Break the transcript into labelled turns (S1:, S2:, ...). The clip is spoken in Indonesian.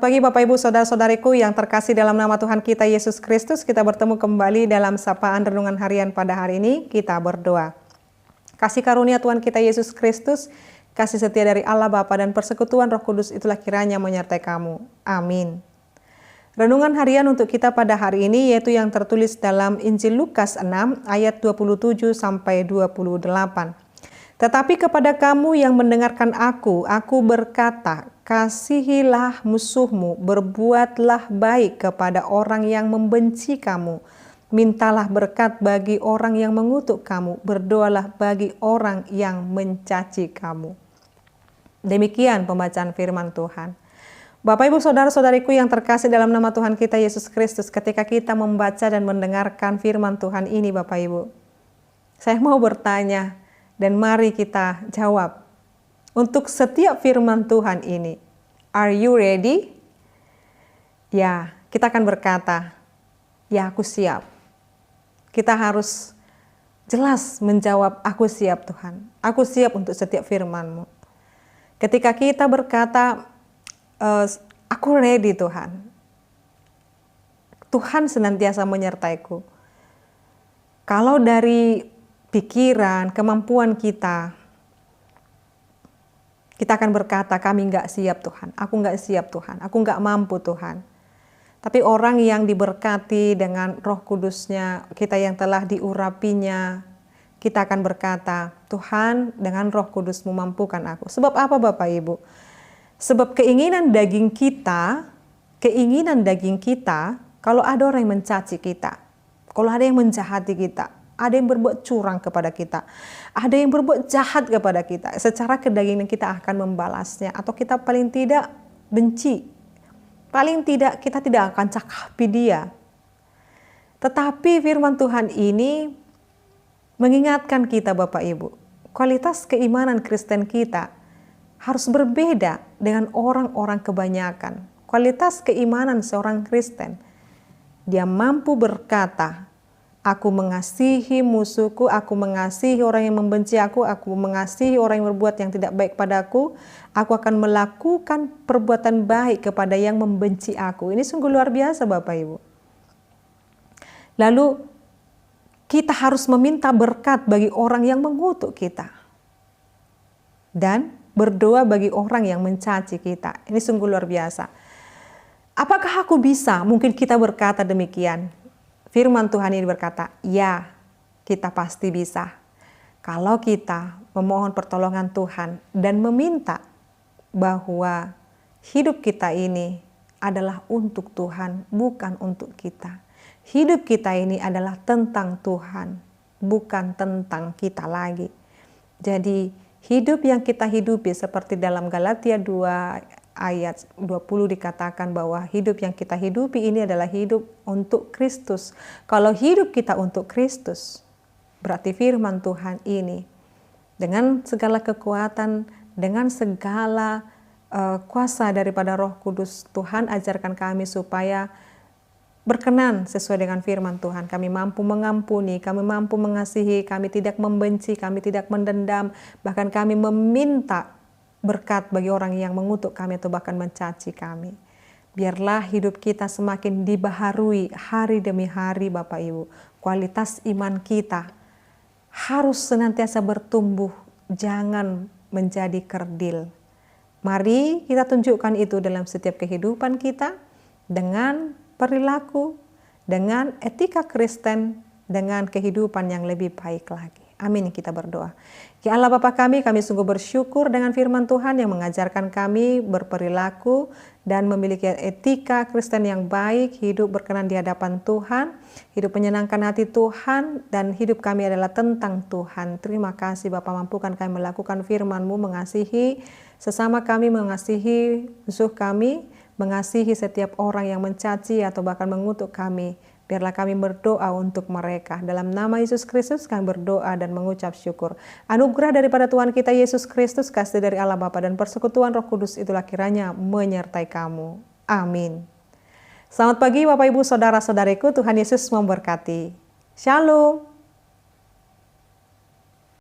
S1: Selamat pagi Bapak Ibu Saudara-saudariku yang terkasih dalam nama Tuhan kita Yesus Kristus. Kita bertemu kembali dalam sapaan renungan harian pada hari ini. Kita berdoa. Kasih karunia Tuhan kita Yesus Kristus, kasih setia dari Allah Bapa dan persekutuan Roh Kudus itulah kiranya menyertai kamu. Amin. Renungan harian untuk kita pada hari ini yaitu yang tertulis dalam Injil Lukas 6 ayat 27 sampai 28. Tetapi kepada kamu yang mendengarkan aku berkata, kasihilah musuhmu, berbuatlah baik kepada orang yang membenci kamu, mintalah berkat bagi orang yang mengutuk kamu, berdoalah bagi orang yang mencaci kamu. Demikian pembacaan firman Tuhan. Bapak Ibu Saudara-saudariku yang terkasih dalam nama Tuhan kita Yesus Kristus, ketika kita membaca dan mendengarkan firman Tuhan ini Bapak Ibu, saya mau bertanya, dan mari kita jawab. Untuk setiap firman Tuhan ini, are you ready? Ya, kita akan berkata, ya aku siap. Kita harus jelas menjawab, aku siap Tuhan. Aku siap untuk setiap firman-Mu. Ketika kita berkata, aku ready Tuhan. Tuhan senantiasa menyertaiku. Kalau dari pikiran, kemampuan kita akan berkata, kami nggak siap Tuhan, aku nggak siap Tuhan, aku nggak mampu Tuhan. Tapi orang yang diberkati dengan Roh Kudus-Nya, kita yang telah diurapinya, kita akan berkata, Tuhan dengan Roh Kudus-Mu mampukan aku. Sebab apa Bapak Ibu? Sebab keinginan daging kita, kalau ada orang yang mencaci kita, kalau ada yang menjahati kita, ada yang berbuat curang kepada kita, ada yang berbuat jahat kepada kita, secara kedagingan kita akan membalasnya, atau kita paling tidak benci, paling tidak kita tidak akan cakapi dia. Tetapi firman Tuhan ini mengingatkan kita Bapak Ibu, kualitas keimanan Kristen kita harus berbeda dengan orang-orang kebanyakan. Kualitas keimanan seorang Kristen, dia mampu berkata, aku mengasihi musuhku, aku mengasihi orang yang membenci aku mengasihi orang yang berbuat yang tidak baik padaku, aku akan melakukan perbuatan baik kepada yang membenci aku. Ini sungguh luar biasa Bapak Ibu. Lalu kita harus meminta berkat bagi orang yang mengutuk kita. Dan berdoa bagi orang yang mencaci kita. Ini sungguh luar biasa. Apakah aku bisa? Mungkin kita berkata demikian. Firman Tuhan ini berkata, ya, kita pasti bisa. Kalau kita memohon pertolongan Tuhan dan meminta bahwa hidup kita ini adalah untuk Tuhan, bukan untuk kita. Hidup kita ini adalah tentang Tuhan, bukan tentang kita lagi. Jadi hidup yang kita hidupi seperti dalam Galatia 2 ayat 20 dikatakan bahwa hidup yang kita hidupi ini adalah hidup untuk Kristus. Kalau hidup kita untuk Kristus, berarti firman Tuhan ini dengan segala kekuatan, dengan segala kuasa daripada Roh Kudus, Tuhan ajarkan kami supaya berkenan sesuai dengan firman Tuhan. Kami mampu mengampuni, kami mampu mengasihi, kami tidak membenci, kami tidak mendendam, bahkan kami meminta berkat bagi orang yang mengutuk kami atau bahkan mencaci kami. Biarlah hidup kita semakin dibaharui hari demi hari Bapak Ibu. Kualitas iman kita harus senantiasa bertumbuh, jangan menjadi kerdil. Mari kita tunjukkan itu dalam setiap kehidupan kita, dengan perilaku, dengan etika Kristen, dengan kehidupan yang lebih baik lagi. Amin, kita berdoa. Ya Allah Bapa kami sungguh bersyukur dengan firman Tuhan yang mengajarkan kami berperilaku dan memiliki etika Kristen yang baik, hidup berkenan di hadapan Tuhan, hidup menyenangkan hati Tuhan, dan hidup kami adalah tentang Tuhan. Terima kasih Bapa, mampukan kami melakukan firman-Mu, mengasihi sesama kami, mengasihi musuh kami, mengasihi setiap orang yang mencaci atau bahkan mengutuk kami. Biarlah kami berdoa untuk mereka. Dalam nama Yesus Kristus kami berdoa dan mengucap syukur. Anugerah daripada Tuhan kita Yesus Kristus, kasih dari Allah Bapa dan persekutuan Roh Kudus itulah kiranya menyertai kamu. Amin. Selamat pagi Bapak Ibu Saudara-saudariku, Tuhan Yesus memberkati. Shalom.